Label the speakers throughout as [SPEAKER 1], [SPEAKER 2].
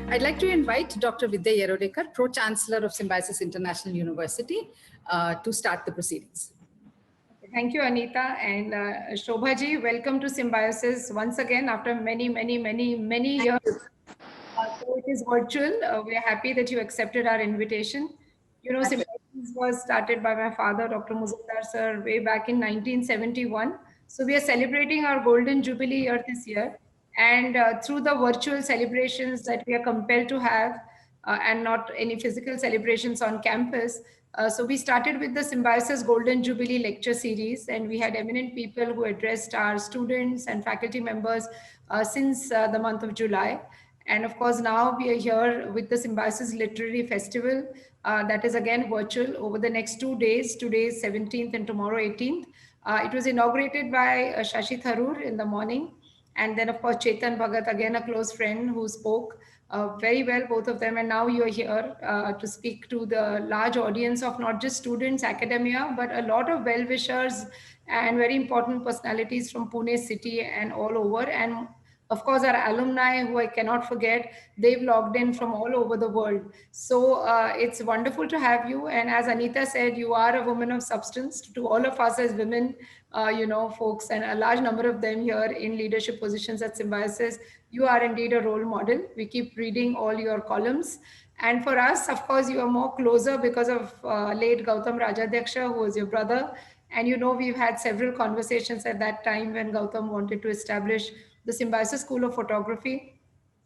[SPEAKER 1] I'd like to invite Dr. Vidhya Yarodekar, Pro-Chancellor of Symbiosis International University, to start the proceedings.
[SPEAKER 2] Thank you, Anita. And Shobhaa ji, welcome to Symbiosis once again after many years. So it is virtual. We are happy that you accepted our invitation. You know, Symbiosis was started by my father, Dr. Muzaffar sir, way back in 1971. So we are celebrating our golden jubilee year this year. And through the virtual celebrations that we are compelled to have, and not any physical celebrations on campus. So we started with the Symbiosis Golden Jubilee lecture series, and we had eminent people who addressed our students and faculty members since the month of July. And of course, now we are here with the Symbiosis Literary Festival that is again virtual over the next 2 days. Today is 17th and tomorrow 18th. It was inaugurated by Shashi Tharoor in the morning. And then, of course, Chetan Bhagat, again, a close friend who spoke very well, both of them. And now you're here to speak to the large audience of not just students, academia, but a lot of well-wishers and very important personalities from Pune city and all over. And of course, our alumni, who I cannot forget, they've logged in from all over the world. So it's wonderful to have you. And as Anita said, you are a woman of substance to all of us as women, folks, and a large number of them here in leadership positions at Symbiosis. You are indeed a role model. We keep reading all your columns. And for us, of course, you are more closer because of late Gautam Rajadhyaksha, who was your brother. And we've had several conversations at that time when Gautam wanted to establish the Symbiosis School of Photography.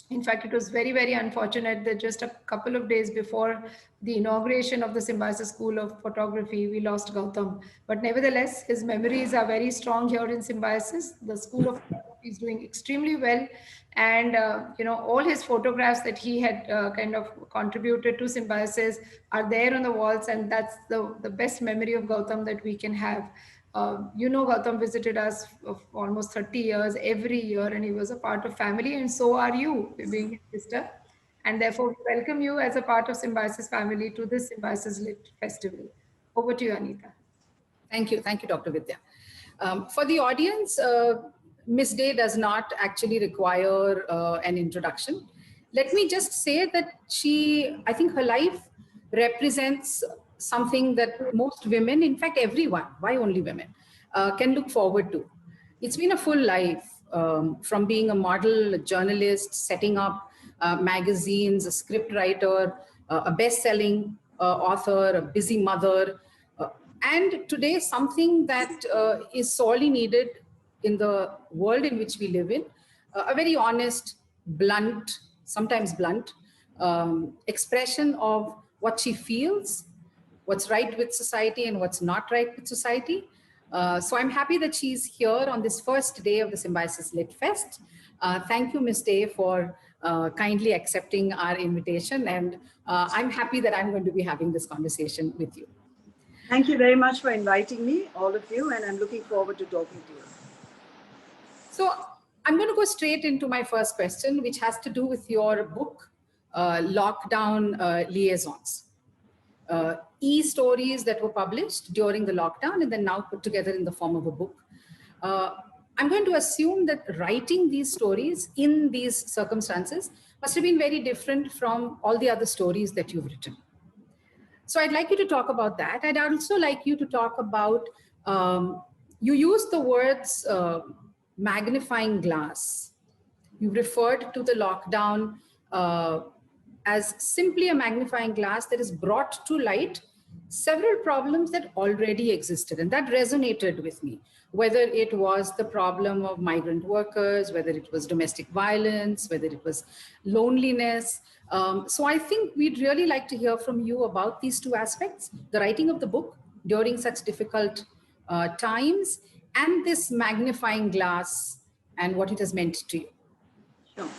[SPEAKER 2] In fact, it was very unfortunate that just a couple of days before the inauguration of the Symbiosis School of Photography, we lost Gautam. But nevertheless, his memories are very strong here in Symbiosis. The School of Photography is doing extremely well. And, all his photographs that he had kind of contributed to Symbiosis are there on the walls. And that's the best memory of Gautam that we can have. Gautam visited us for almost 30 years every year, and he was a part of family, and so are you, being his sister. And therefore, we welcome you as a part of Symbiosis family to this Symbiosis Lit Festival. Over to you, Anita.
[SPEAKER 1] Thank you, Dr. Vidhya. For the audience, Ms. Day does not actually require an introduction. Let me just say that I think her life represents something that most women, in fact everyone, why only women, can look forward to. It's been a full life, from being a model, a journalist, setting up magazines, a script writer, a best-selling author, a busy mother, and today something that is sorely needed in the world in which we live in, a very honest, blunt, sometimes blunt, expression of what she feels, what's right with society and what's not right with society. So I'm happy that she's here on this first day of the Symbiosis Lit Fest. Thank you, Ms. Day, for kindly accepting our invitation. And I'm happy that I'm going to be having this conversation with you.
[SPEAKER 3] Thank you very much for inviting me, all of you, and I'm looking forward to talking to you.
[SPEAKER 1] So I'm going to go straight into my first question, which has to do with your book, Lockdown Liaisons. E-stories that were published during the lockdown and then now put together in the form of a book. I'm going to assume that writing these stories in these circumstances must have been very different from all the other stories that you've written. So I'd like you to talk about that. I'd also like you to talk about, you used the words magnifying glass. You referred to the lockdown as simply a magnifying glass that has brought to light several problems that already existed. And that resonated with me, whether it was the problem of migrant workers, whether it was domestic violence, whether it was loneliness. So I think we'd really like to hear from you about these two aspects, the writing of the book during such difficult times and this magnifying glass and what it has meant to you.
[SPEAKER 3] Sure.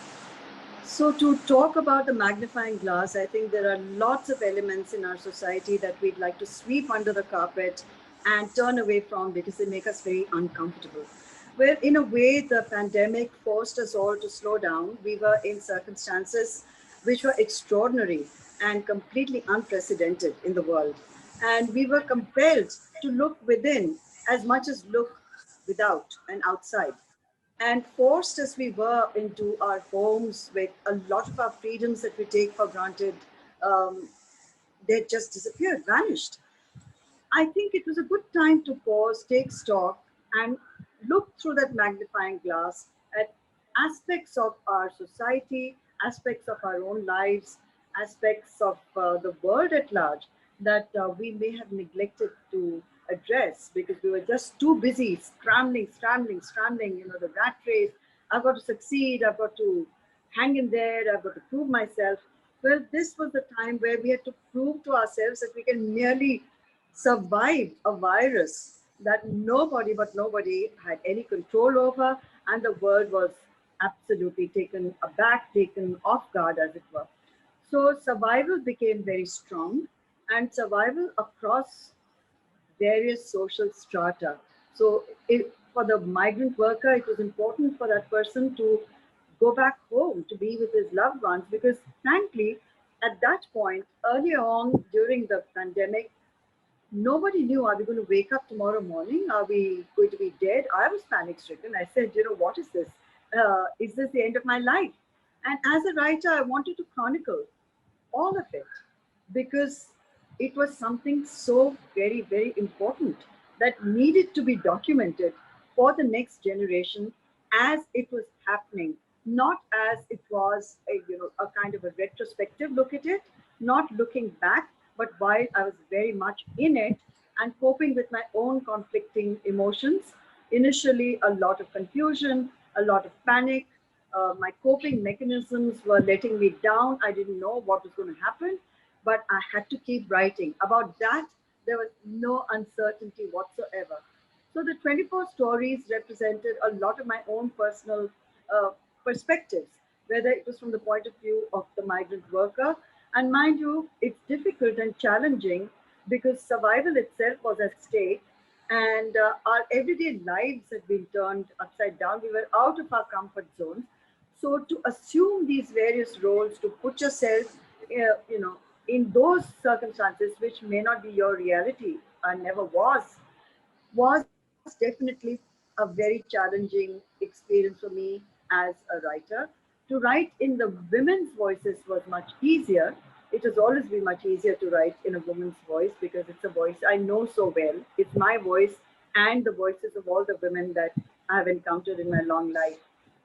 [SPEAKER 3] So to talk about the magnifying glass, I think there are lots of elements in our society that we'd like to sweep under the carpet and turn away from because they make us very uncomfortable. Where in a way, the pandemic forced us all to slow down. We were in circumstances which were extraordinary and completely unprecedented in the world. And we were compelled to look within as much as look without and outside. And forced as we were into our homes with a lot of our freedoms that we take for granted, um, they just disappeared, vanished. I think it was a good time to pause, take stock, and look through that magnifying glass at aspects of our society, aspects of our own lives, aspects of the world at large that we may have neglected to address because we were just too busy scrambling, scrambling, scrambling. You know, the rat race. I've got to succeed. I've got to hang in there. I've got to prove myself. Well, this was the time where we had to prove to ourselves that we can merely survived a virus that nobody but nobody had any control over, and the world was absolutely taken aback, taken off guard, as it were. So, survival became very strong, and survival across various social strata. So, for the migrant worker, it was important for that person to go back home to be with his loved ones because, frankly, at that point, earlier on during the pandemic, nobody knew, are we going to wake up tomorrow morning? Are we going to be dead? I was panic stricken. I said, you know, what is this? Is this the end of my life? And as a writer, I wanted to chronicle all of it because it was something so very, very important that needed to be documented for the next generation as it was happening, not as it was a, you know, a kind of a retrospective look at it, not looking back, but while I was very much in it and coping with my own conflicting emotions. Initially, a lot of confusion, a lot of panic, my coping mechanisms were letting me down. I didn't know what was going to happen, but I had to keep writing. About that, there was no uncertainty whatsoever. So the 24 stories represented a lot of my own personal uh, perspectives, whether it was from the point of view of the migrant worker. And mind you, it's difficult and challenging because survival itself was at stake and our everyday lives had been turned upside down. We were out of our comfort zones. So to assume these various roles, to put yourself, you know, in those circumstances which may not be your reality and never was definitely a very challenging experience for me as a writer. To write in the women's voices was much easier. It has always been much easier to write in a woman's voice because it's a voice I know so well. It's my voice and the voices of all the women that I have encountered in my long life.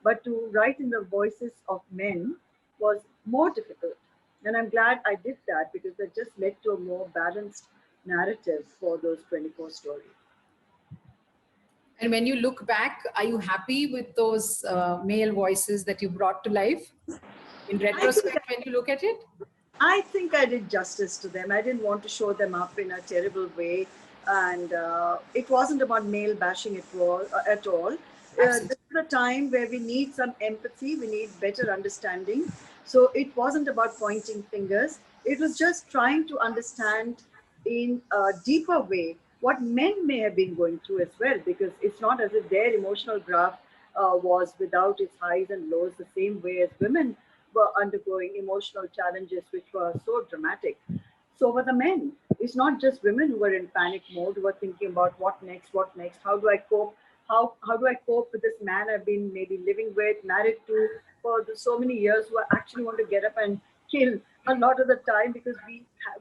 [SPEAKER 3] But to write in the voices of men was more difficult. And I'm glad I did that because that just led to a more balanced narrative for those 24 stories.
[SPEAKER 1] And when you look back, are you happy with those male voices that you brought to life? In
[SPEAKER 3] I think
[SPEAKER 1] retrospect, when you look at it?
[SPEAKER 3] I think I did justice to them. I didn't want to show them up in a terrible way, and it wasn't about male bashing at all.
[SPEAKER 1] Absolutely.
[SPEAKER 3] This is a time where we need some empathy, we need better understanding. So it wasn't about pointing fingers. It was just trying to understand in a deeper way what men may have been going through as well, because it's not as if their emotional graph was without its highs and lows the same way as women were undergoing emotional challenges which were so dramatic. So were the men. It's not just women who were in panic mode, who were thinking about what next, how do I cope? How do I cope with this man I've been maybe living with, married to for so many years, who I actually want to get up and kill a lot of the time because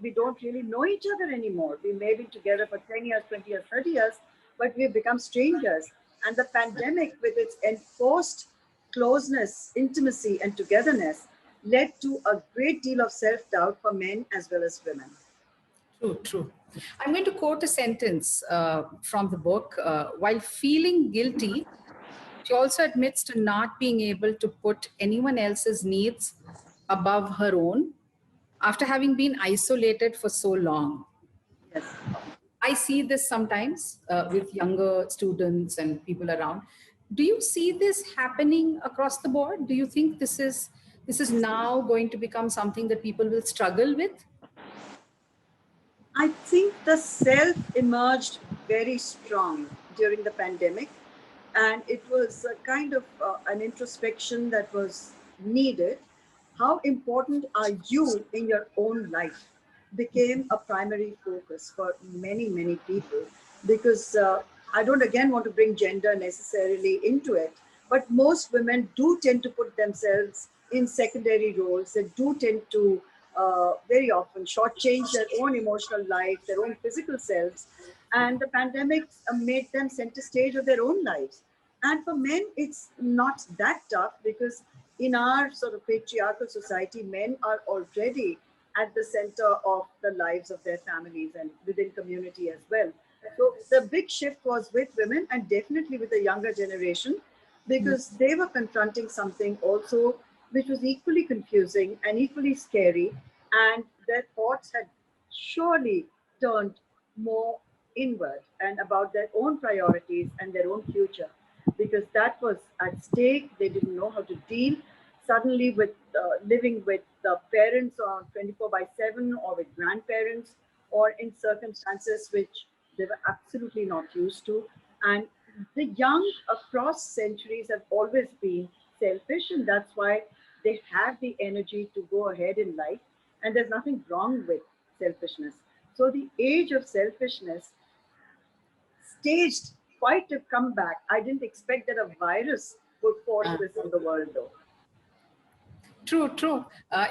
[SPEAKER 3] we don't really know each other anymore. We may be together for 10 years, 20 years, 30 years, but we've become strangers. And the pandemic, with its enforced closeness, intimacy, and togetherness, led to a great deal of self doubt for men as well as women.
[SPEAKER 1] True, true. I'm going to quote a sentence from the book. While feeling guilty, she also admits to not being able to put anyone else's needs above her own after having been isolated for so long.
[SPEAKER 3] Yes.
[SPEAKER 1] I see this sometimes with younger students and people around. Do you see this happening across the board? Do you think this is now going to become something that people will struggle with?
[SPEAKER 3] I think the self emerged very strong during the pandemic, and it was a kind of an introspection that was needed. How important are you in your own life became a primary focus for many, many people because I don't again want to bring gender necessarily into it, but most women do tend to put themselves in secondary roles. They do tend to very often shortchange their own emotional life, their own physical selves, and the pandemic made them center stage of their own lives. And for men, it's not that tough because in our sort of patriarchal society, men are already at the center of the lives of their families and within community as well. So the big shift was with women and definitely with the younger generation because they were confronting something also which was equally confusing and equally scary, and their thoughts had surely turned more inward and about their own priorities and their own future because that was at stake. They didn't know how to deal suddenly with living with the parents on 24 by 7 or with grandparents or in circumstances which they were absolutely not used to. And the young across centuries have always been selfish, and that's why they have the energy to go ahead in life. And there's nothing wrong with selfishness. So the age of selfishness staged quite a comeback. I didn't expect that a virus would force this on the world, though.
[SPEAKER 1] True, true.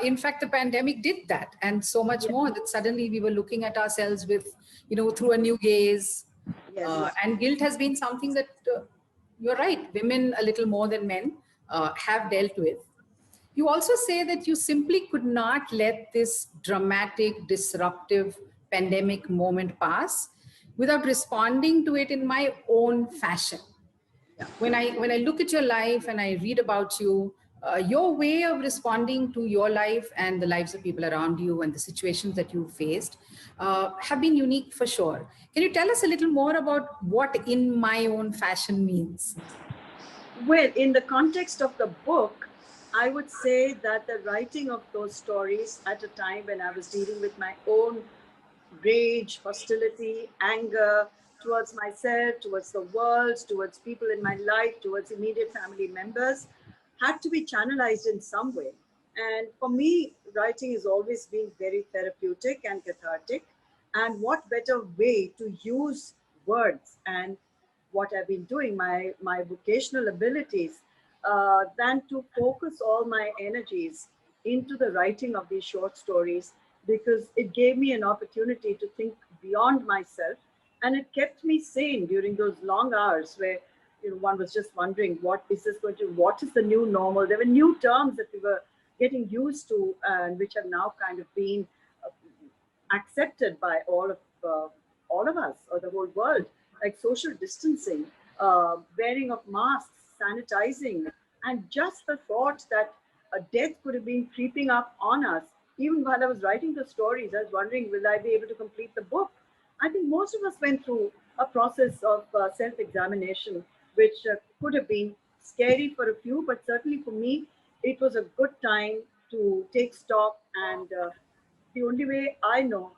[SPEAKER 1] In fact, the pandemic did that, and so much
[SPEAKER 3] Yes.
[SPEAKER 1] more that suddenly we were looking at ourselves with, through a new gaze.
[SPEAKER 3] Yes.
[SPEAKER 1] And guilt has been something that you're right, women a little more than men have dealt with. You also say that you simply could not let this dramatic, disruptive pandemic moment pass without responding to it in my own fashion.
[SPEAKER 3] Yeah.
[SPEAKER 1] When I look at your life and I read about you, your way of responding to your life and the lives of people around you and the situations that you faced have been unique for sure. Can you tell us a little more about what in my own fashion means?
[SPEAKER 3] Well, in the context of the book, I would say that the writing of those stories at a time when I was dealing with my own rage, hostility, anger towards myself, towards the world, towards people in my life, towards immediate family members, had to be channelized in some way. And for me, writing has always been very therapeutic and cathartic. And what better way to use words and what I've been doing, my vocational abilities, than to focus all my energies into the writing of these short stories because it gave me an opportunity to think beyond myself, and it kept me sane during those long hours where one was just wondering what is the new normal. There were new terms that we were getting used to and which have now kind of been uh, accepted by all of us or the whole world, like social distancing, wearing of masks, sanitizing, and just the thought that a death could have been creeping up on us. Even while I was writing the stories, I was wondering, will I be able to complete the book? I think most of us went through a process of self-examination, which could have been scary for a few, but certainly for me, it was a good time to take stock and the only way I know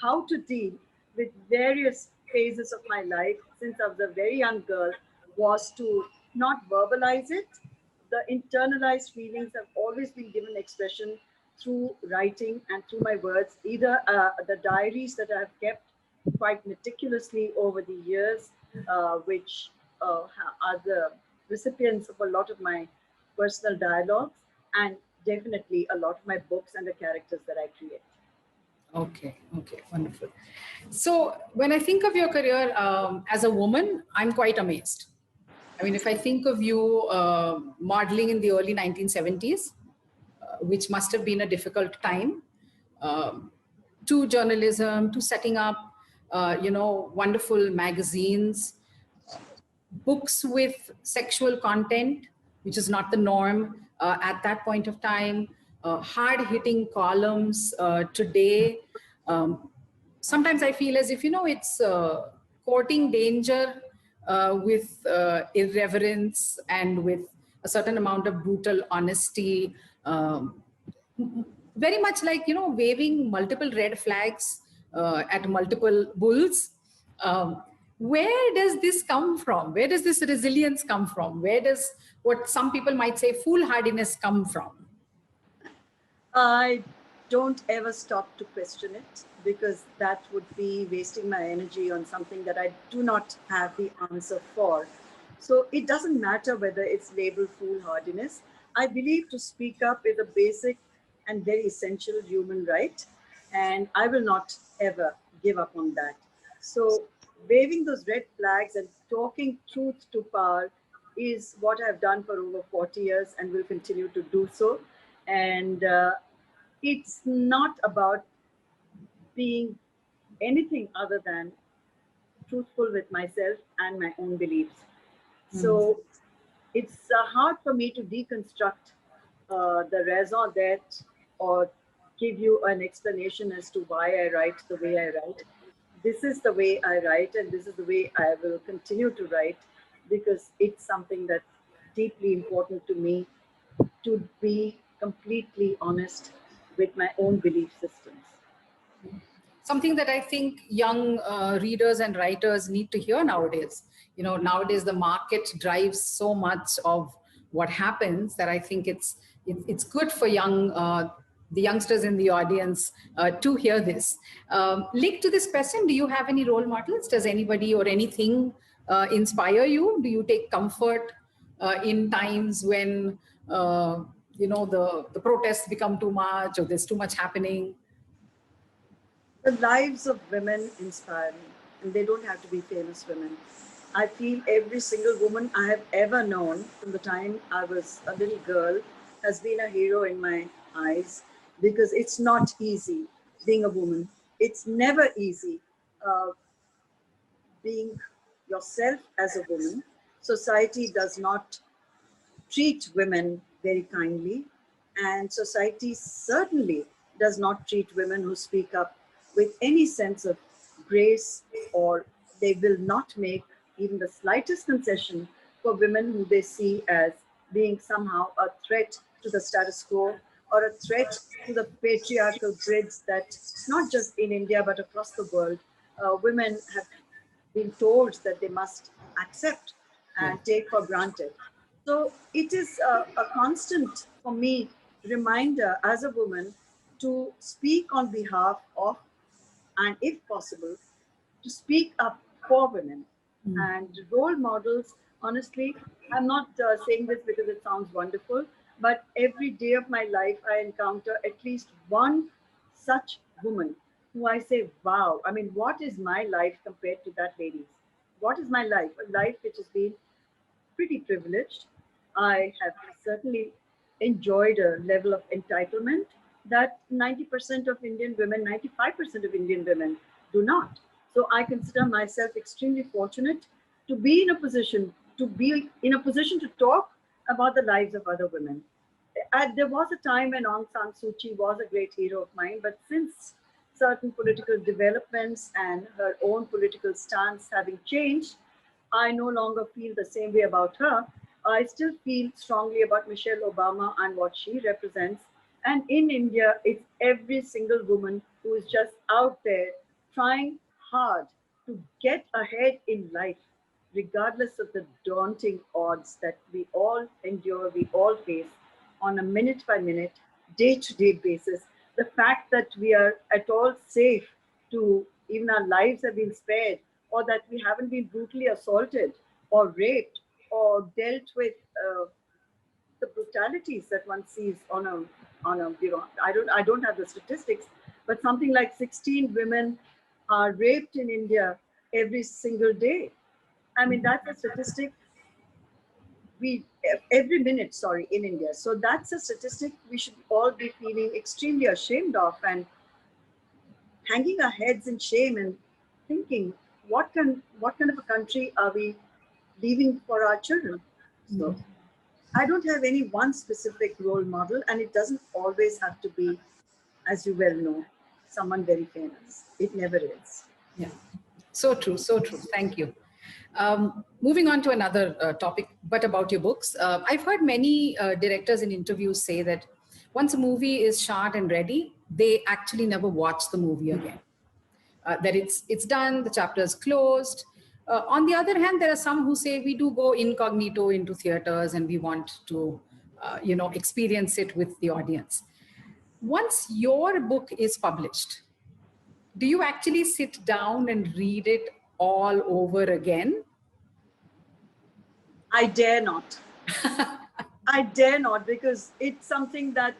[SPEAKER 3] how to deal with various phases of my life since I was a very young girl was to not verbalize it. The internalized feelings have always been given expression through writing and through my words, either the diaries that I've kept quite meticulously over the years, which are the recipients of a lot of my personal dialogues, and definitely a lot of my books and the characters that I create.
[SPEAKER 1] Okay, okay, wonderful. So when I think of your career as a woman, I'm quite amazed. I mean, if I think of you modeling in the early 1970s, which must have been a difficult time, um, to journalism, to setting up, wonderful magazines, books with sexual content, which is not the norm at that point of time, hard hitting columns today. Um, Sometimes I feel as if, it's courting danger with irreverence and with a certain amount of brutal honesty. Very much like, waving multiple red flags at multiple bulls. Where does this come from? Where does this resilience come from? Where does what some people might say foolhardiness come from?
[SPEAKER 3] I don't ever stop to question it because that would be wasting my energy on something that I do not have the answer for. So it doesn't matter whether it's labeled foolhardiness. I believe to speak up is a basic and very essential human right, and I will not ever give up on that. So waving those red flags and talking truth to power is what I've done for over 40 years and will continue to do so. And it's not about being anything other than truthful with myself and my own beliefs. So it's hard for me to deconstruct the raison d'etre or give you an explanation as to why I write the way I write. This is the way I write, and this is the way I will continue to write because it's something that's deeply important to me to be completely honest with my own belief systems.
[SPEAKER 1] Something that I think young readers and writers need to hear nowadays. You know, nowadays the market drives so much of what happens that I think it's good for the youngsters in the audience to hear this. Linked to this question, do you have any role models? Does anybody or anything inspire you? Do you take comfort in times when the protests become too much or there's too much happening?
[SPEAKER 3] The lives of women inspire me, and they don't have to be famous women. I feel every single woman I have ever known from the time I was a little girl has been a hero in my eyes because it's not easy being a woman. It's never easy uh, being yourself as a woman. Society does not treat women very kindly, and society certainly does not treat women who speak up with any sense of grace, or they will not make even the slightest concession for women who they see as being somehow a threat to the status quo or a threat to the patriarchal grids that not just in India but across the world women have been told that they must accept
[SPEAKER 1] Yeah.
[SPEAKER 3] and take for granted. So it is a constant for me reminder as a woman to speak on behalf of, and if possible, to speak up for women. And role models, honestly, I'm not saying this because it sounds wonderful, but every day of my life, I encounter at least one such woman who I say, wow, I mean, what is my life compared to that lady's? What is my life? A life which has been pretty privileged. I have certainly enjoyed a level of entitlement that 90% of Indian women, 95% of Indian women do not. So I consider myself extremely fortunate to be in a position to talk about the lives of other women. There was a time when Aung San Suu Kyi was a great hero of mine, but since certain political developments and her own political stance having changed, I no longer feel the same way about her. I still feel strongly about Michelle Obama and what she represents. And in India, it's every single woman who is just out there trying hard to get ahead in life, regardless of the daunting odds that we all endure, we all face on a minute by minute, day to day basis. The fact that we are at all safe to even our lives have been spared, or that we haven't been brutally assaulted or raped or dealt with the brutalities that one sees on a I don't have the statistics, but something like 16 women are raped in India every single day. I mean, that's a statistic we every minute, sorry, in India. So that's a statistic we should all be feeling extremely ashamed of and hanging our heads in shame and thinking, what kind of a country are we leaving for our children? So I don't have any one specific role model, and it doesn't always have to be, as you well know, someone very famous. It never is.
[SPEAKER 1] Yeah, so true, so true. Thank you. Moving on to another topic, but about your books. I've heard many directors in interviews say that once a movie is shot and ready, they actually never watch the movie again. That it's done, the chapter is closed. On the other hand, there are some who say we do go incognito into theaters and we want to, experience it with the audience. Once your book is published, do you actually sit down and read it all over again?
[SPEAKER 3] I dare not. I dare not, because it's something that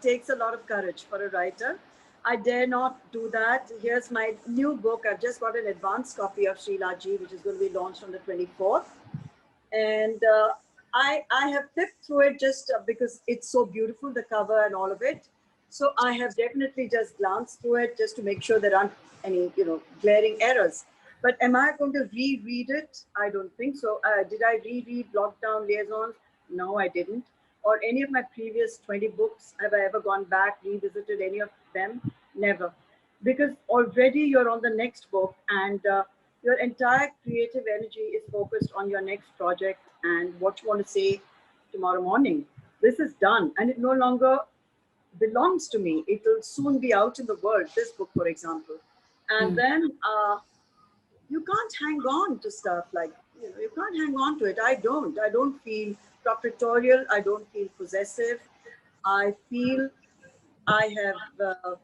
[SPEAKER 3] takes a lot of courage for a writer. I dare not do that. Here's my new book. I've just got an advanced copy of Sheila Ji, which is going to be launched on the 24th. And I have flipped through it just because it's so beautiful, the cover and all of it. So I have definitely just glanced through it just to make sure there aren't any, glaring errors. But am I going to reread it? I don't think so. Did I reread Lockdown Liaisons? No, I didn't. Or any of my previous 20 books, have I ever gone back, revisited any of them? Never. Because already you're on the next book, and your entire creative energy is focused on your next project and what you want to say tomorrow morning. This is done, and it no longer belongs to me. It will soon be out in the world, this book, for example. And then you can't hang on to stuff like, you can't hang on to it. I don't feel proprietorial. I don't feel possessive. I feel I have,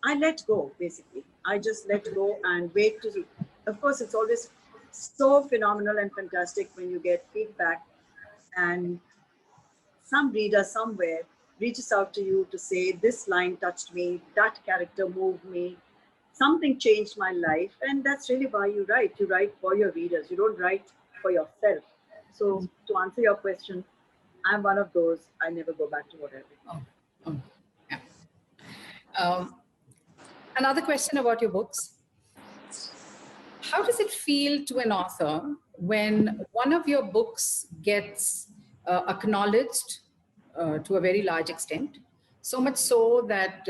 [SPEAKER 3] I let go, basically. I just let go and wait to see. Of course, it's always so phenomenal and fantastic when you get feedback, and some reader somewhere reaches out to you to say, this line touched me, that character moved me, something changed my life. And that's really why you write. You write for your readers. You don't write for yourself. So to answer your question, I'm one of those. I never go back to what I read.
[SPEAKER 1] Yeah. Another question about your books. How does it feel to an author when one of your books gets acknowledged to a very large extent, so much so that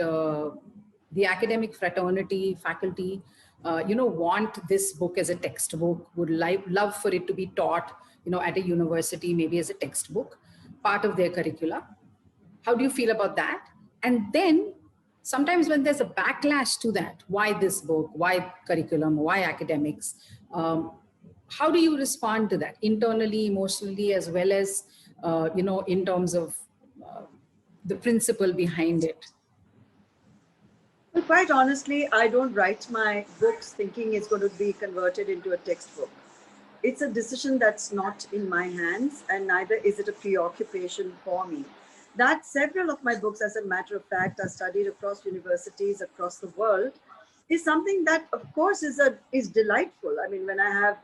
[SPEAKER 1] the academic fraternity, faculty, want this book as a textbook, would love for it to be taught, at a university, maybe as a textbook, part of their curricula? How do you feel about that? And then sometimes when there's a backlash to that, why this book, why curriculum, why academics, how do you respond to that internally, emotionally, as well as, in terms of the principle behind it?
[SPEAKER 3] Well, quite honestly, I don't write my books thinking it's going to be converted into a textbook. It's a decision that's not in my hands, and neither is it a preoccupation for me. That several of my books, as a matter of fact, are studied across universities across the world, is something that, of course, is delightful. I mean, when I have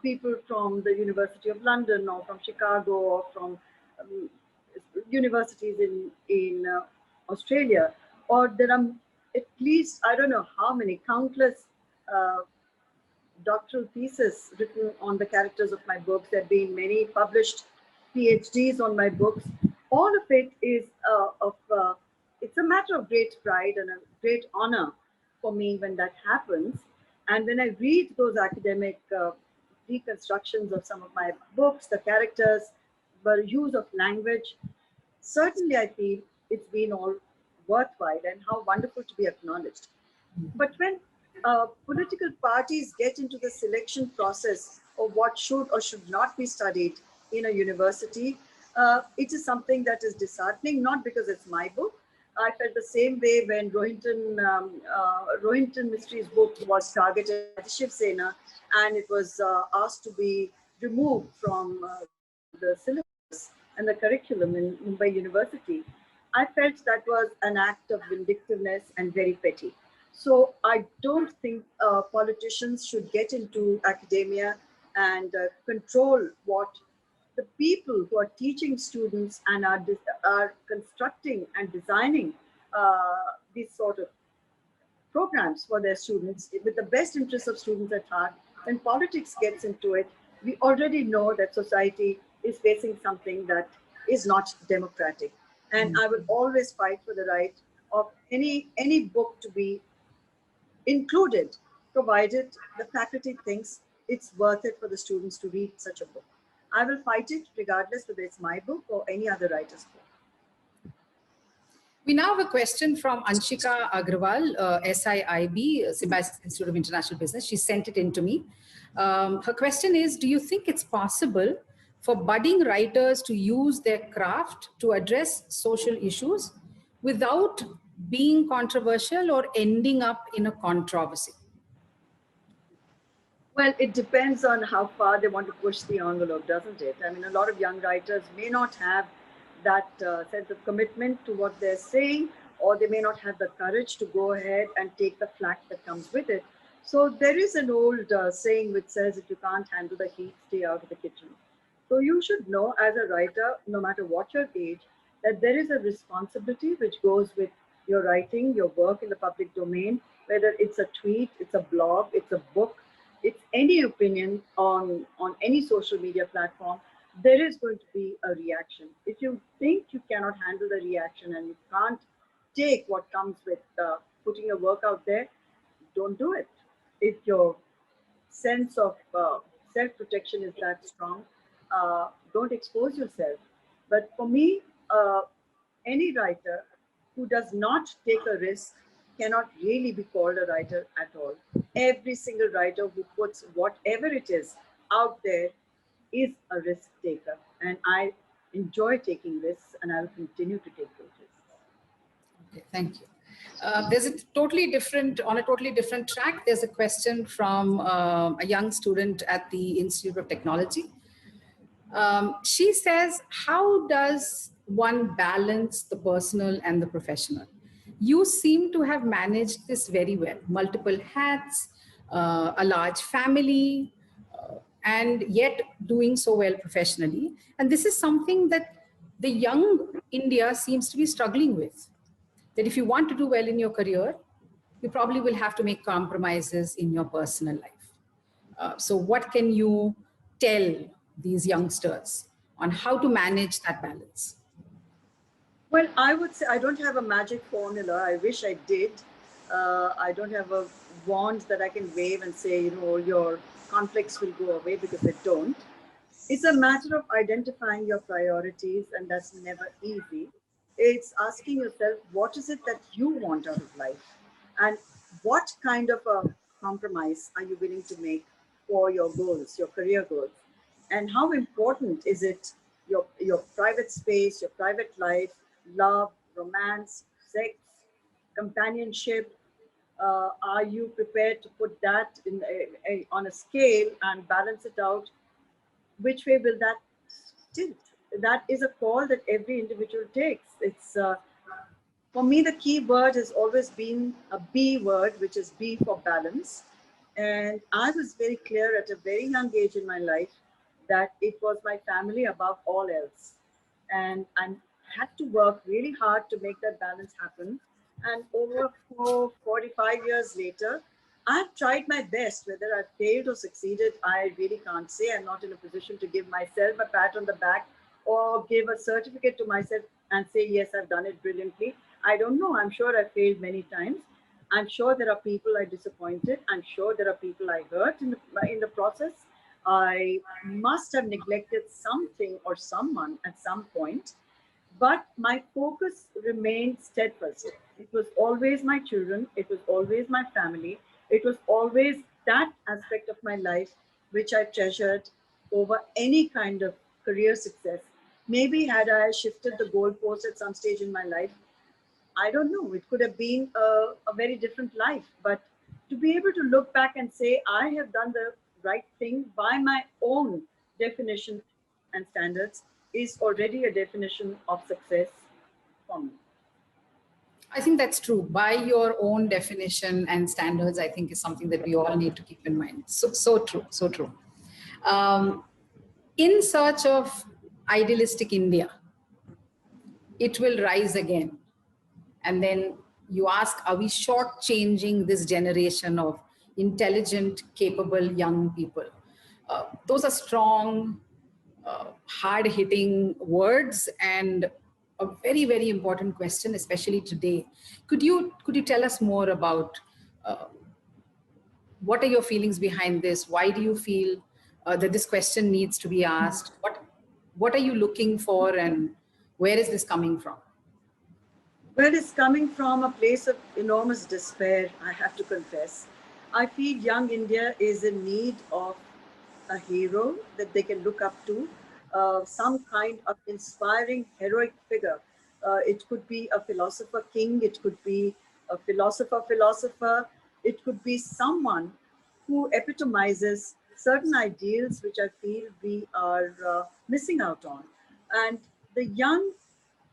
[SPEAKER 3] people from the University of London or from Chicago or from um, universities in Australia, or there are at least, I don't know how many, countless uh, doctoral thesis written on the characters of my books. There have been many published PhDs on my books. All of it is it's a matter of great pride and a great honor for me when that happens. And when I read those academic reconstructions of some of my books, the characters, the use of language, certainly I feel it's been all worthwhile, and how wonderful to be acknowledged. But when political parties get into the selection process of what should or should not be studied in a university, it is something that is disheartening, not because it's my book. I felt the same way when Rohinton Mystery's book was targeted at Shiv Sena, and it was asked to be removed from the syllabus and the curriculum in Mumbai University. I felt that was an act of vindictiveness and very petty. So I don't think politicians should get into academia and control what the people who are teaching students and are constructing and designing these sort of programs for their students with the best interests of students at heart. When politics gets into it, we already know that society is facing something that is not democratic. And I will always fight for the right of any book to be included, provided the faculty thinks it's worth it for the students to read such a book. I will fight it regardless whether it's my book or any other writer's book.
[SPEAKER 1] We now have a question from Anshika Agrawal, SIIB, Symbiosis Institute of International Business. She sent it in to me. Her question is, do you think it's possible for budding writers to use their craft to address social issues without being controversial or ending up in a controversy?
[SPEAKER 3] Well, it depends on how far they want to push the envelope, doesn't it? I mean, a lot of young writers may not have that sense of commitment to what they're saying, or they may not have the courage to go ahead and take the flack that comes with it. So there is an old saying which says, if you can't handle the heat, stay out of the kitchen. So you should know as a writer, no matter what your age, that there is a responsibility which goes with your writing, your work in the public domain, whether it's a tweet, it's a blog, it's a book, it's any opinion on any social media platform, there is going to be a reaction. If you think you cannot handle the reaction and you can't take what comes with putting your work out there, don't do it. If your sense of self protection is that strong, don't expose yourself. But for me, any writer who does not take a risk cannot really be called a writer at all. Every single writer who puts whatever it is out there is a risk taker. And I enjoy taking risks and I will continue to take those risks.
[SPEAKER 1] Okay, thank you. There's a totally different, on a totally different track, there's a question from a young student at the Institute of Technology. She says, how does one balance the personal and the professional? You seem to have managed this very well. Multiple hats, a large family, and yet doing so well professionally. And this is something that the young India seems to be struggling with. That if you want to do well in your career, you probably will have to make compromises in your personal life. So what can you tell these youngsters on how to manage that balance?
[SPEAKER 3] Well, I would say I don't have a magic formula. I wish I did. I don't have a wand that I can wave and say, you know, all your conflicts will go away, because they don't. It's a matter of identifying your priorities, and that's never easy. It's asking yourself, what is it that you want out of life? And what kind of a compromise are you willing to make for your goals, your career goals? And how important is it, your private space, your private life, love, romance, sex, companionship? Are you prepared to put that on a scale and balance it out? Which way will that tilt? That is a call that every individual takes. It's For me, the key word has always been a B word, which is B for balance. And I was very clear at a very young age in my life that it was my family above all else. And I had to work really hard to make that balance happen. And over 45 years later, I've tried my best. Whether I've failed or succeeded, I really can't say. I'm not in a position to give myself a pat on the back or give a certificate to myself and say, yes, I've done it brilliantly. I don't know. I'm sure I've failed many times. I'm sure there are people I disappointed. I'm sure there are people I hurt in the process. I must have neglected something or someone at some point, but my focus remained steadfast. It was always my children, it was always my family, it was always that aspect of my life which I treasured over any kind of career success. Maybe had I shifted the goalpost at some stage in my life, I don't know, it could have been a very different life. But to be able to look back and say, I have done the right thing by my own definition and standards is already a definition of success for me.
[SPEAKER 1] I think that's true. By your own definition and standards, I think is something that we all need to keep in mind. So true, so true. In search of idealistic India, it will rise again. And then you ask, are we shortchanging this generation of intelligent, capable young people? Those are strong, hard-hitting words and a very, very important question, especially today. Could you tell us more about what are your feelings behind this? Why do you feel that this question needs to be asked? What are you looking for, and where is this coming from?
[SPEAKER 3] Well, it's coming from a place of enormous despair, I have to confess. I feel young India is in need of a hero that they can look up to, some kind of inspiring heroic figure. It could be a philosopher king, it could be a philosopher, it could be someone who epitomizes certain ideals which I feel we are missing out on. And the young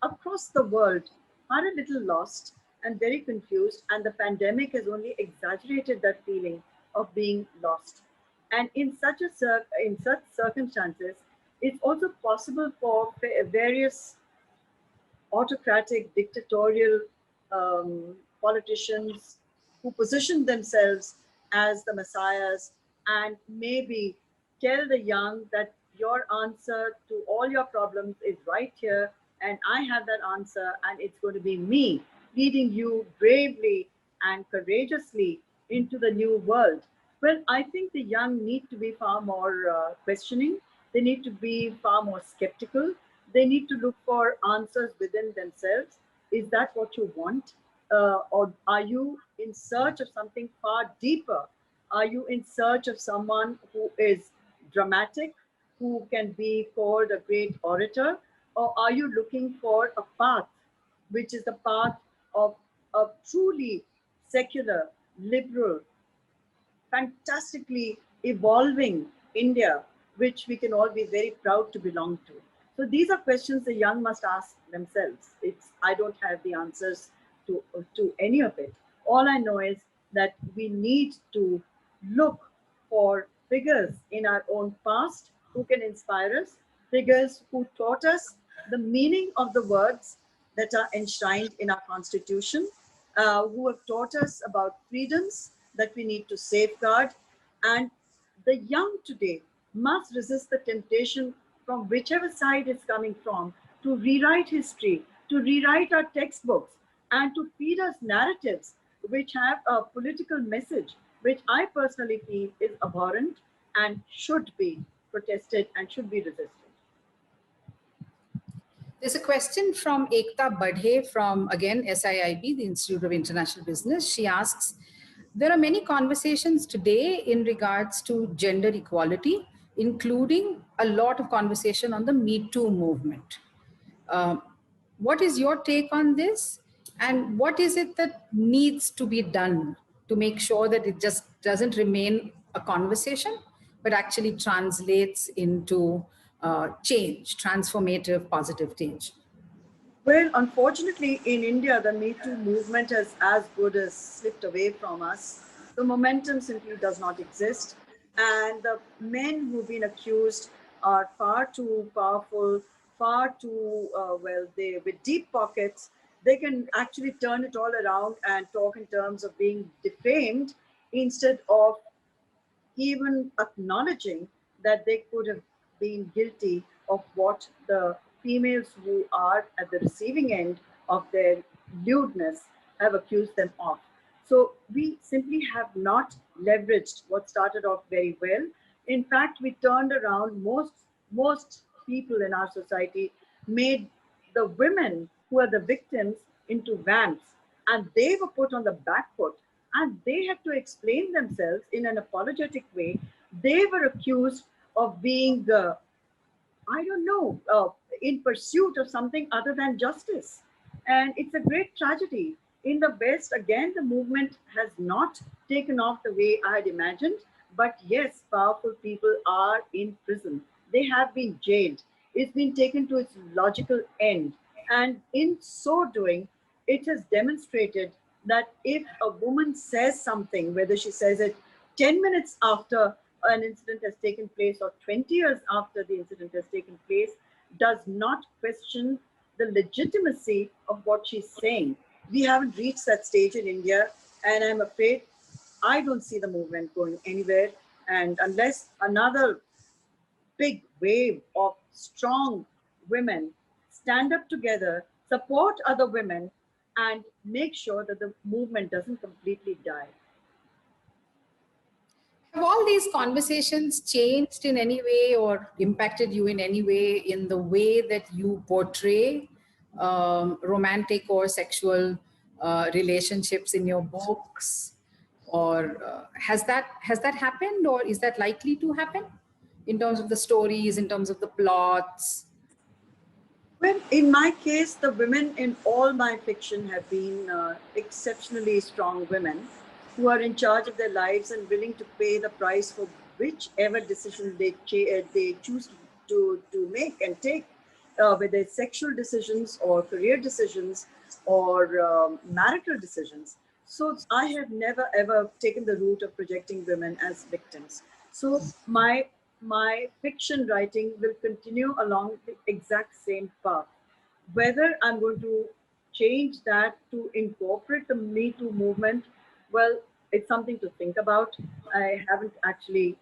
[SPEAKER 3] across the world are a little lost and very confused, and the pandemic has only exaggerated that feeling of being lost. And in such circumstances, it's also possible for various autocratic, dictatorial politicians who position themselves as the messiahs and maybe tell the young that your answer to all your problems is right here, and I have that answer, and it's going to be me leading you bravely and courageously into the new world. Well, I think the young need to be far more questioning. They need to be far more skeptical. They need to look for answers within themselves. Is that what you want? Or are you in search of something far deeper? Are you in search of someone who is dramatic, who can be called a great orator? Or are you looking for a path, which is the path of a truly secular, liberal, fantastically evolving India, which we can all be very proud to belong to? So these are questions the young must ask themselves. I don't have the answers to any of it. All I know is that we need to look for figures in our own past who can inspire us, figures who taught us the meaning of the words that are enshrined in our constitution, who have taught us about freedoms that we need to safeguard. And the young today must resist the temptation from whichever side it's coming from to rewrite history, to rewrite our textbooks, and to feed us narratives which have a political message, which I personally feel is abhorrent and should be protested and should be resisted.
[SPEAKER 1] There's a question from Ekta Badhe from, again, SIIB, the Institute of International Business. She asks, there are many conversations today in regards to gender equality, including a lot of conversation on the Me Too movement. What is your take on this? And what is it that needs to be done to make sure that it just doesn't remain a conversation, but actually translates into change, transformative, positive change?
[SPEAKER 3] Well, unfortunately, in India, the Me Too movement has as good as slipped away from us. The momentum simply does not exist. And the men who've been accused are far too powerful, far too, they with deep pockets. They can actually turn it all around and talk in terms of being defamed instead of even acknowledging that they could have been guilty of what the females who are at the receiving end of their lewdness have accused them of. So we simply have not leveraged what started off very well. In fact, we turned around most people in our society, made the women who are the victims into vamps, and they were put on the back foot, and they had to explain themselves in an apologetic way. They were accused of being, I don't know, in pursuit of something other than justice. And it's a great tragedy. In the West, again, the movement has not taken off the way I had imagined. But yes, powerful people are in prison. They have been jailed. It's been taken to its logical end. And in so doing, it has demonstrated that if a woman says something, whether she says it 10 minutes after an incident has taken place or 20 years after the incident has taken place, does not question the legitimacy of what she's saying. We haven't reached that stage in India, and I'm afraid I don't see the movement going anywhere. And unless another big wave of strong women stand up together, support other women, and make sure that the movement doesn't completely die.
[SPEAKER 1] Have all these conversations changed in any way or impacted you in any way in the way that you portray romantic or sexual relationships in your books? Or has that happened, or is that likely to happen in terms of the stories, in terms of the plots?
[SPEAKER 3] Well, in my case, the women in all my fiction have been exceptionally strong women. who are in charge of their lives and willing to pay the price for whichever decision they choose to make and take, whether it's sexual decisions or career decisions or marital decisions. So I have never ever taken the route of projecting women as victims. So my fiction writing will continue along the exact same path. Whether I'm going to change that to incorporate the Me Too movement, well, it's something to think about. I haven't actually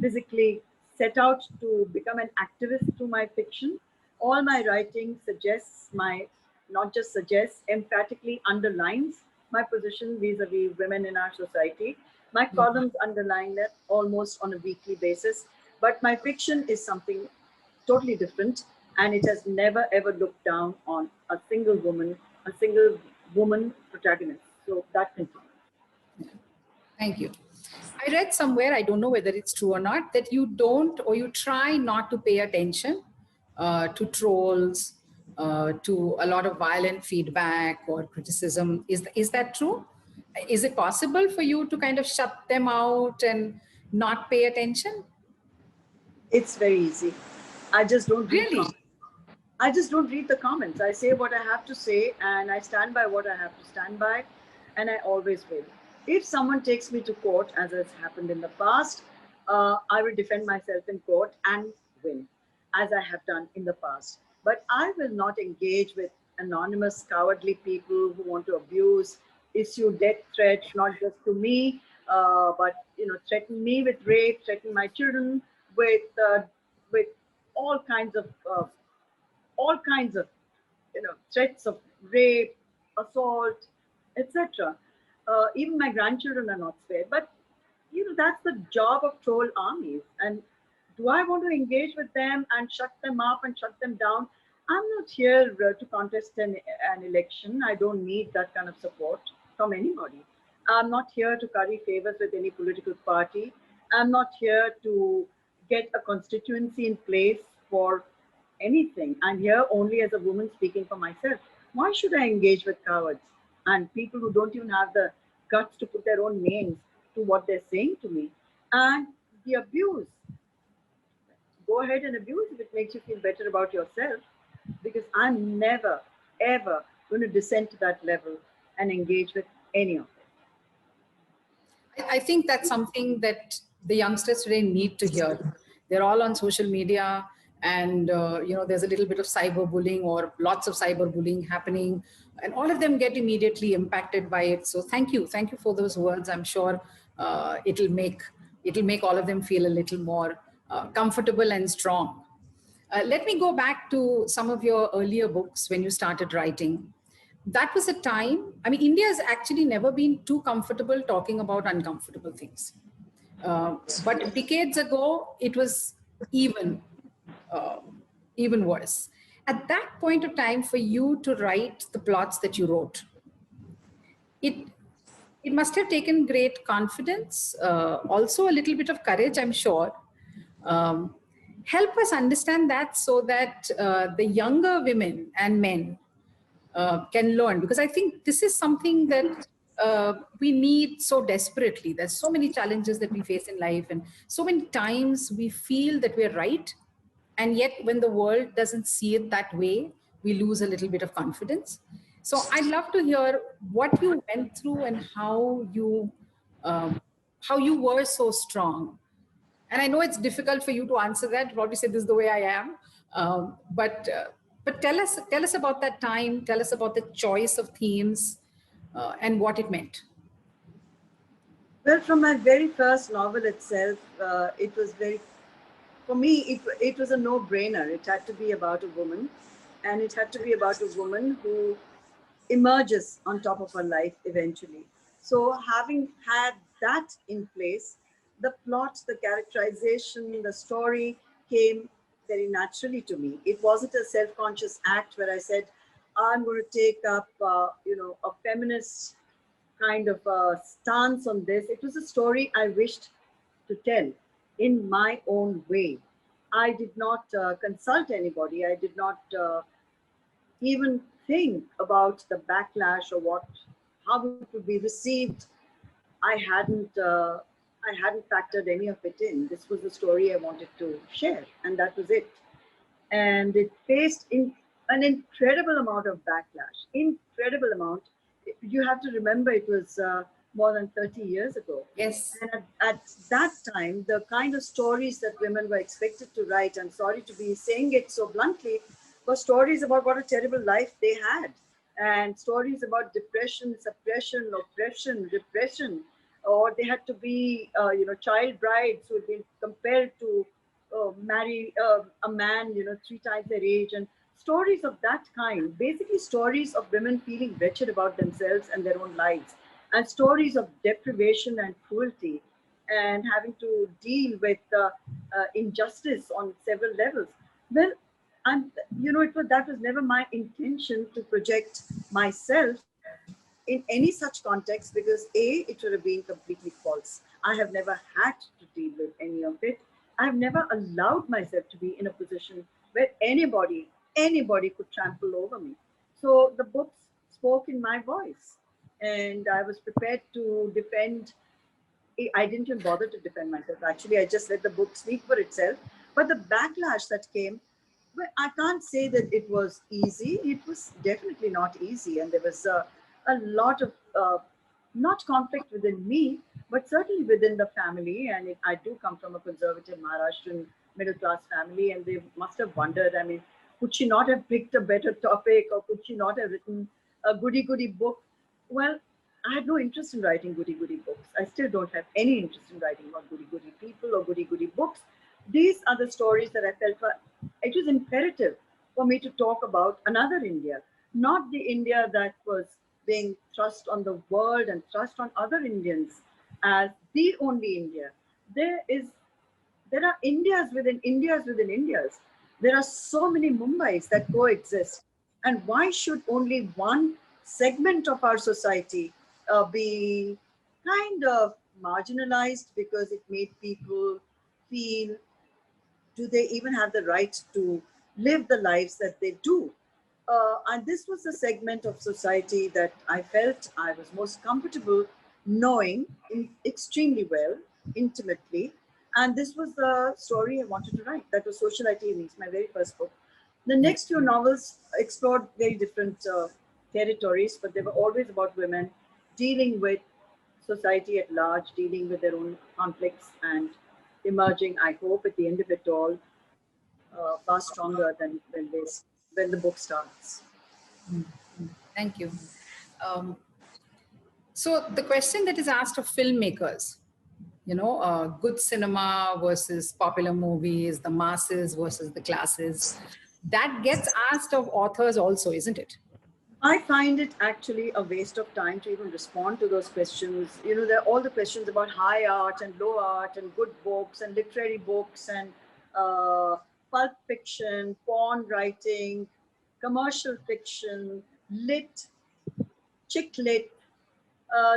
[SPEAKER 3] physically set out to become an activist through my fiction. All my writing suggests not just suggests, emphatically underlines my position vis-a-vis women in our society. My columns underline that almost on a weekly basis, but my fiction is something totally different, and it has never ever looked down on a single woman protagonist. So that continues.
[SPEAKER 1] Thank you. I read somewhere, I don't know whether it's true or not, that you don't or you try not to pay attention to trolls, to a lot of violent feedback or criticism. Is that true? Is it possible for you to kind of shut them out and not pay attention?
[SPEAKER 3] It's very easy. I just don't read
[SPEAKER 1] Really?
[SPEAKER 3] comments. I just don't read the comments. I say what I have to say and I stand by what I have to stand by, and I always will. If someone takes me to court, as has happened in the past, I will defend myself in court and win, as I have done in the past. But I will not engage with anonymous, cowardly people who want to abuse, issue death threats, not just to me, but threaten me with rape, threaten my children with all kinds of threats of rape, assault, etc. Even my grandchildren are not spared. But that's the job of troll armies. And do I want to engage with them and shut them up and shut them down? I'm not here to contest an election. I don't need that kind of support from anybody. I'm not here to curry favors with any political party. I'm not here to get a constituency in place for anything. I'm here only as a woman speaking for myself. Why should I engage with cowards and people who don't even have the guts to put their own names to what they're saying to me? And the abuse, go ahead and abuse if it makes you feel better about yourself, because I'm never, ever going to descend to that level and engage with any of it.
[SPEAKER 1] I think that's something that the youngsters today need to hear. They're all on social media, and there's a little bit of cyberbullying or lots of cyberbullying happening, and all of them get immediately impacted by it. So thank you for those words. I'm sure it'll make all of them feel a little more comfortable and strong. Let me go back to some of your earlier books when you started writing. That was a time, I mean, India has actually never been too comfortable talking about uncomfortable things. But decades ago, it was even worse. At that point of time, for you to write the plots that you wrote, it must have taken great confidence, also a little bit of courage, I'm sure. Help us understand that so that the younger women and men can learn, because I think this is something that we need so desperately. There's so many challenges that we face in life, and so many times we feel that we're right, and yet when the world doesn't see it that way, we lose a little bit of confidence. So I'd love to hear what you went through and how you were so strong. And I know it's difficult for you to answer that. Probably say this is the way I am, but tell us about that time. Tell us about the choice of themes and what it meant.
[SPEAKER 3] Well, from my very first novel itself, it was for me, it was a no-brainer. It had to be about a woman, and it had to be about a woman who emerges on top of her life eventually. So having had that in place, the plot, the characterization, the story came very naturally to me. It wasn't a self-conscious act where I said, I'm going to take up, a feminist kind of a stance on this. It was a story I wished to tell in my own way. I did not consult anybody. I did not even think about the backlash or how it would be received. I hadn't I hadn't factored any of it in. This was the story I wanted to share, and that was it. And it faced an incredible amount of backlash. Incredible amount. You have to remember it was more than 30 years ago.
[SPEAKER 1] Yes.
[SPEAKER 3] And at that time, the kind of stories that women were expected to write, I'm sorry to be saying it so bluntly, were stories about what a terrible life they had, and stories about depression, suppression, oppression, repression, or they had to be, child brides who had been compelled to marry a man, 3 times their age, and stories of that kind. Basically, stories of women feeling wretched about themselves and their own lives, and stories of deprivation and cruelty, and having to deal with injustice on several levels. Well, and that was never my intention to project myself in any such context, because A, it would have been completely false. I have never had to deal with any of it. I've never allowed myself to be in a position where anybody could trample over me. So the books spoke in my voice, and I was prepared to defend. I didn't even bother to defend myself. Actually, I just let the book speak for itself. But the backlash that came, well, I can't say that it was easy. It was definitely not easy. And there was a lot of, not conflict within me, but certainly within the family. And I do come from a conservative Maharashtrian middle class family, and they must have wondered, I mean, could she not have picked a better topic, or could she not have written a goody goody book? Well, I had no interest in writing goody goody books. I still don't have any interest in writing about goody goody people or goody goody books. These are the stories that I felt it was imperative for me to talk about another India, not the India that was being thrust on the world and thrust on other Indians as the only India. There is there are Indias within Indias within Indias. There are so many Mumbais that coexist. And why should only one segment of our society be kind of marginalized because it made people feel, do they even have the right to live the lives that they do? And this was the segment of society that I felt I was most comfortable knowing extremely well, intimately. And this was the story I wanted to write. That was Socialite Evenings, my very first book. The next few novels explored very different territories, but they were always about women dealing with society at large, dealing with their own conflicts, and emerging, I hope, at the end of it all, far stronger than when the book starts.
[SPEAKER 1] Thank you. So the question that is asked of filmmakers, good cinema versus popular movies, the masses versus the classes, that gets asked of authors also, isn't it?
[SPEAKER 3] I find it actually a waste of time to even respond to those questions. There are all the questions about high art and low art and good books and literary books and pulp fiction, porn writing, commercial fiction, lit, chick lit.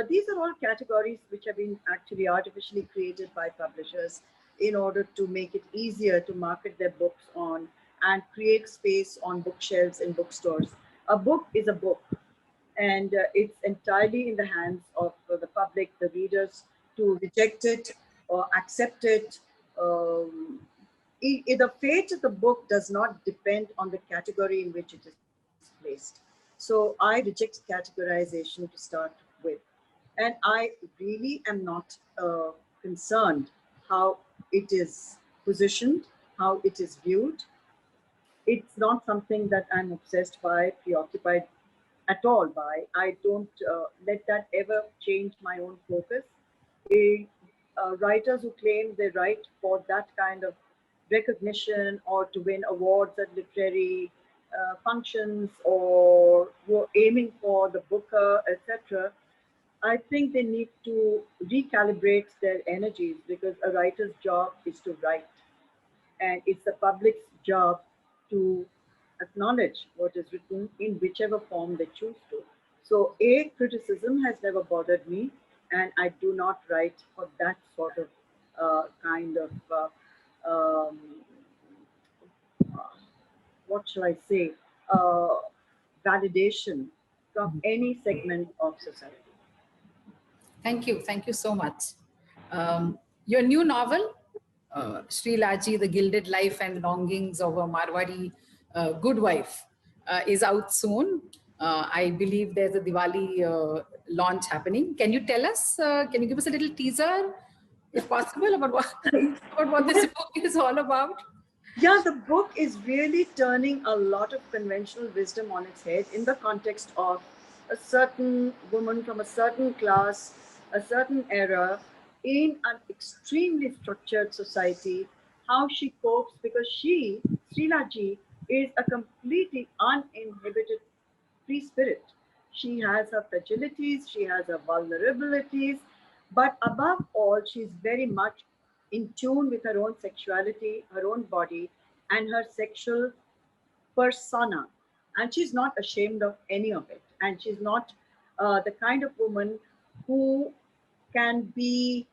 [SPEAKER 3] These are all categories which have been actually artificially created by publishers in order to make it easier to market their books on and create space on bookshelves in bookstores. A book is a book, and it's entirely in the hands of the public, the readers, to reject it or accept it. The fate of the book does not depend on the category in which it is placed. So I reject categorization to start with. And I really am not concerned how it is positioned, how it is viewed. It's not something that I'm obsessed by, preoccupied at all by. I don't let that ever change my own focus. Writers who claim they write for that kind of recognition or to win awards at literary functions, or who are aiming for the Booker, etc., I think they need to recalibrate their energies, because a writer's job is to write, and it's the public's job to acknowledge what is written in whichever form they choose to. So, criticism has never bothered me, and I do not write for that sort of kind of um, what shall I say, validation from any segment of society.
[SPEAKER 1] Thank you. Thank you so much. Your new novel, Sri Laji, The Gilded Life and Longings of a Marwadi Good Wife, is out soon. I believe there's a Diwali launch happening. Can you tell us, can you give us a little teaser, if possible, about about what this book is all about?
[SPEAKER 3] Yeah, the book is really turning a lot of conventional wisdom on its head in the context of a certain woman from a certain class, a certain era, in an extremely structured society, how she copes because she, Srila Ji, is a completely uninhibited free spirit. She has her fragilities, she has her vulnerabilities, but above all, she's very much in tune with her own sexuality, her own body, and her sexual persona. And she's not ashamed of any of it. And she's not the kind of woman who can be,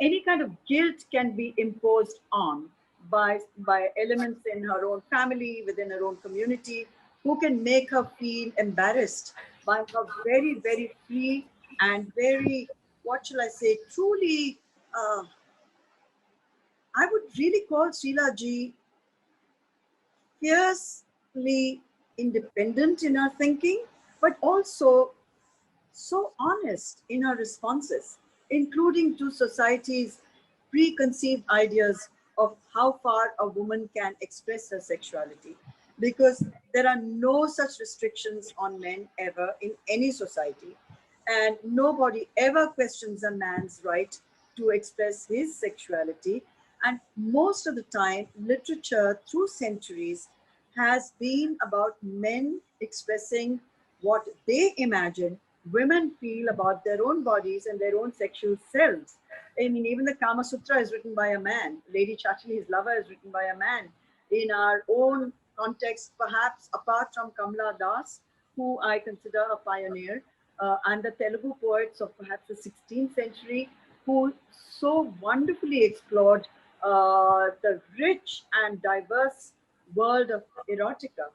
[SPEAKER 3] any kind of guilt can be imposed on by elements in her own family, within her own community, who can make her feel embarrassed by her very, very free and very, what shall I say, truly, I would really call Sheila Ji fiercely independent in her thinking, but also so honest in her responses, including to society's preconceived ideas of how far a woman can express her sexuality. Because there are no such restrictions on men ever in any society. And nobody ever questions a man's right to express his sexuality. And most of the time, literature through centuries has been about men expressing what they imagine women feel about their own bodies and their own sexual selves. I mean, even the Kama Sutra is written by a man. Lady Chachali's Lover is written by a man. In our own context, perhaps apart from Kamla Das, who I consider a pioneer, and the Telugu poets of perhaps the 16th century, who so wonderfully explored the rich and diverse world of erotica.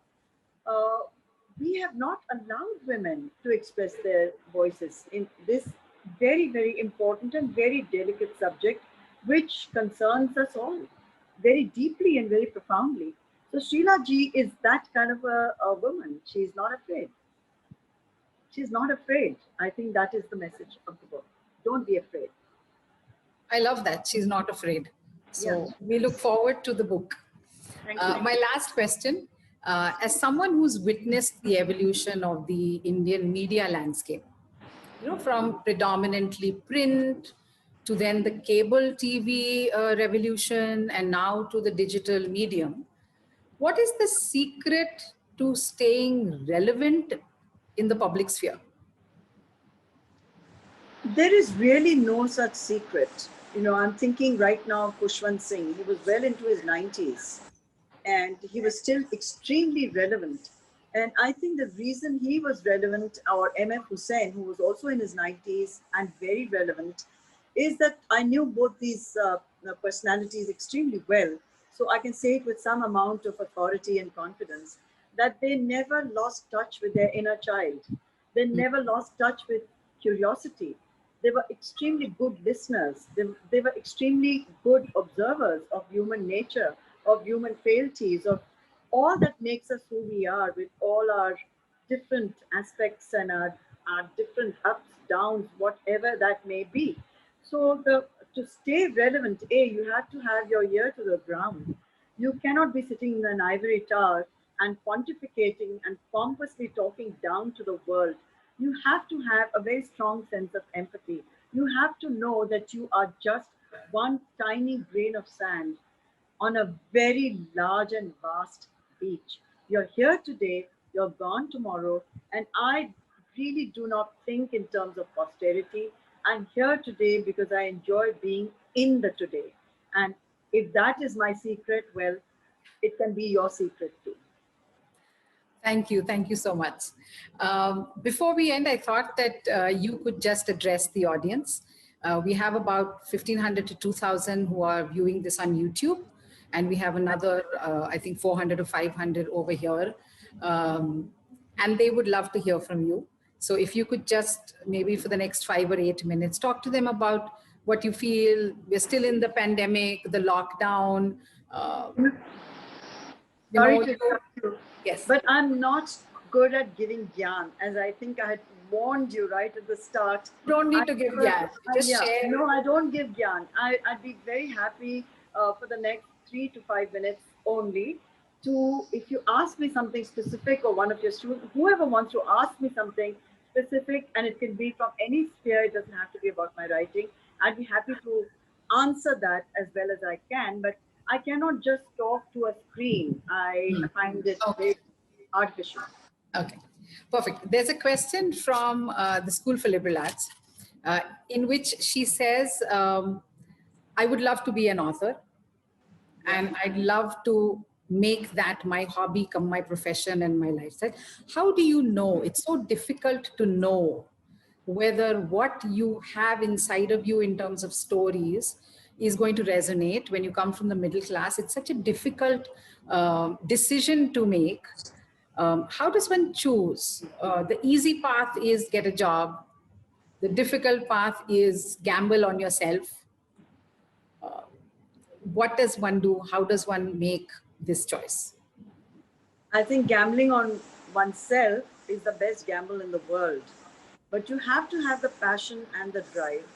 [SPEAKER 3] uh, we have not allowed women to express their voices in this very, very important and very delicate subject, which concerns us all very deeply and very profoundly. So Sheila Ji is that kind of a woman. She's not afraid. She's not afraid. I think that is the message of the book. Don't be afraid.
[SPEAKER 1] I love that. She's not afraid.
[SPEAKER 3] Yeah.
[SPEAKER 1] So we look forward to the book.
[SPEAKER 3] Thank you.
[SPEAKER 1] My last question, as someone who's witnessed the evolution of the Indian media landscape, from predominantly print to then the cable TV revolution and now to the digital medium, what is the secret to staying relevant in the public sphere?
[SPEAKER 3] There is really no such secret. I'm thinking right now of Pushwant Singh. He was well into his 90s and he was still extremely relevant. And I think the reason he was relevant, or MF Hussain, who was also in his 90s and very relevant, is that I knew both these personalities extremely well. So I can say it with some amount of authority and confidence that they never lost touch with their inner child. They never lost touch with curiosity. They were extremely good listeners. They were extremely good observers of human nature, of human frailties, of all that makes us who we are, with all our different aspects and our different ups, downs, whatever that may be. So to stay relevant, you have to have your ear to the ground. You cannot be sitting in an ivory tower and pontificating and pompously talking down to the world. You have to have a very strong sense of empathy. You have to know that you are just one tiny grain of sand on a very large and vast beach. You're here today, you're gone tomorrow, and I really do not think in terms of posterity. I'm here today because I enjoy being in the today. And if that is my secret, well, it can be your secret too.
[SPEAKER 1] Thank you. Thank you so much. Before we end, I thought that you could just address the audience. We have about 1,500 to 2,000 who are viewing this on YouTube. And we have another, I think, 400 or 500 over here. And they would love to hear from you. So if you could just maybe for the next 5 or 8 minutes, talk to them about what you feel. We're still in the pandemic, the lockdown.
[SPEAKER 3] Sorry to interrupt you,
[SPEAKER 1] Yes.
[SPEAKER 3] but I'm not good at giving gyan, as I think I had warned you right at the start.
[SPEAKER 1] You don't need to give gyan. Just share.
[SPEAKER 3] No, I don't give gyan. I'd be very happy for the next 3 to 5 minutes only to, if you ask me something specific or one of your students, whoever wants to ask me something specific, and it can be from any sphere, it doesn't have to be about my writing. I'd be happy to answer that as well as I can, but I cannot just talk to a screen. I find it very artificial.
[SPEAKER 1] Okay, perfect. There's a question from the School for Liberal Arts in which she says, I would love to be an author and I'd love to make that my hobby come my profession and my lifestyle. How do you know? It's so difficult to know whether what you have inside of you in terms of stories is going to resonate when you come from the middle class. It's such a difficult decision to make. How does one choose? The easy path is get a job. The difficult path is gamble on yourself. What does one do? How does one make this choice?
[SPEAKER 3] I think gambling on oneself is the best gamble in the world. But you have to have the passion and the drive,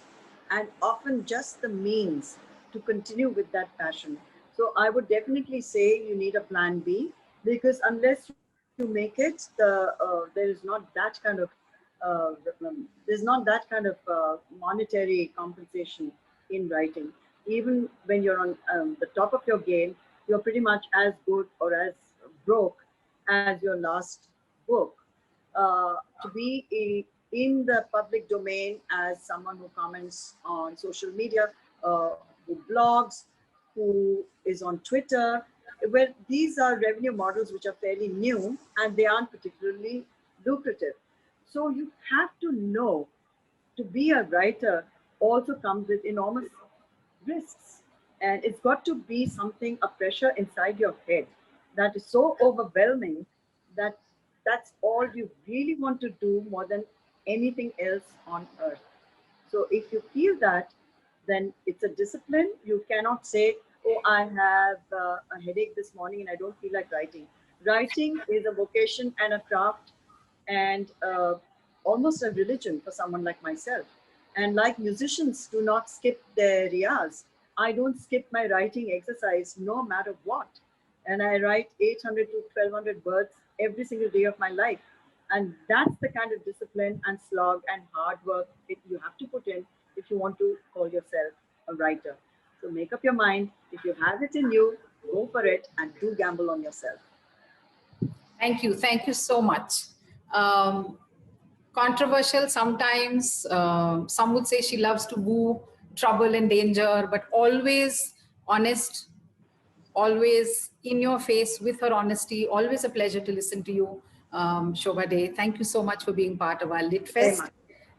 [SPEAKER 3] and often just the means to continue with that passion. So I would definitely say you need a plan B, because unless you make it, there is not that kind of monetary compensation in writing. Even when you're on the top of your game, you're pretty much as good or as broke as your last book. To be in the public domain as someone who comments on social media, who blogs, who is on Twitter, where these are revenue models which are fairly new and they aren't particularly lucrative. So you have to know, to be a writer also comes with enormous risks. And it's got to be something, a pressure inside your head that is so overwhelming that that's all you really want to do more than anything else on earth. So if you feel that, then it's a discipline. You cannot say, oh, I have a headache this morning and I don't feel like writing. Writing is a vocation and a craft, and almost a religion for someone like myself. And like musicians do not skip their riyaz, I don't skip my writing exercise no matter what. And I write 800 to 1200 words every single day of my life. And that's the kind of discipline and slog and hard work that you have to put in if you want to call yourself a writer. So make up your mind. If you have it in you, go for it and do gamble on yourself.
[SPEAKER 1] Thank you. Thank you so much. Controversial sometimes. Some would say she loves to woo trouble and danger, but always honest, always in your face with her honesty. Always a pleasure to listen to you, Shobhaa Dey. Thank you so much for being part of our Lit Fest.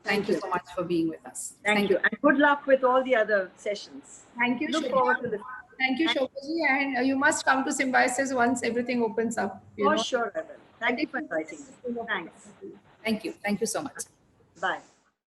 [SPEAKER 1] Thank you so much for being with us.
[SPEAKER 3] Thank you. And good luck with all the other sessions.
[SPEAKER 2] Thank you.
[SPEAKER 3] Look forward to this.
[SPEAKER 2] Thank you, Shobhaa. And you must come to Symbiosis once everything opens up.
[SPEAKER 3] For sure, I will. Thank you for inviting me. Thanks.
[SPEAKER 1] Thank you. Thank you so much.
[SPEAKER 3] Bye.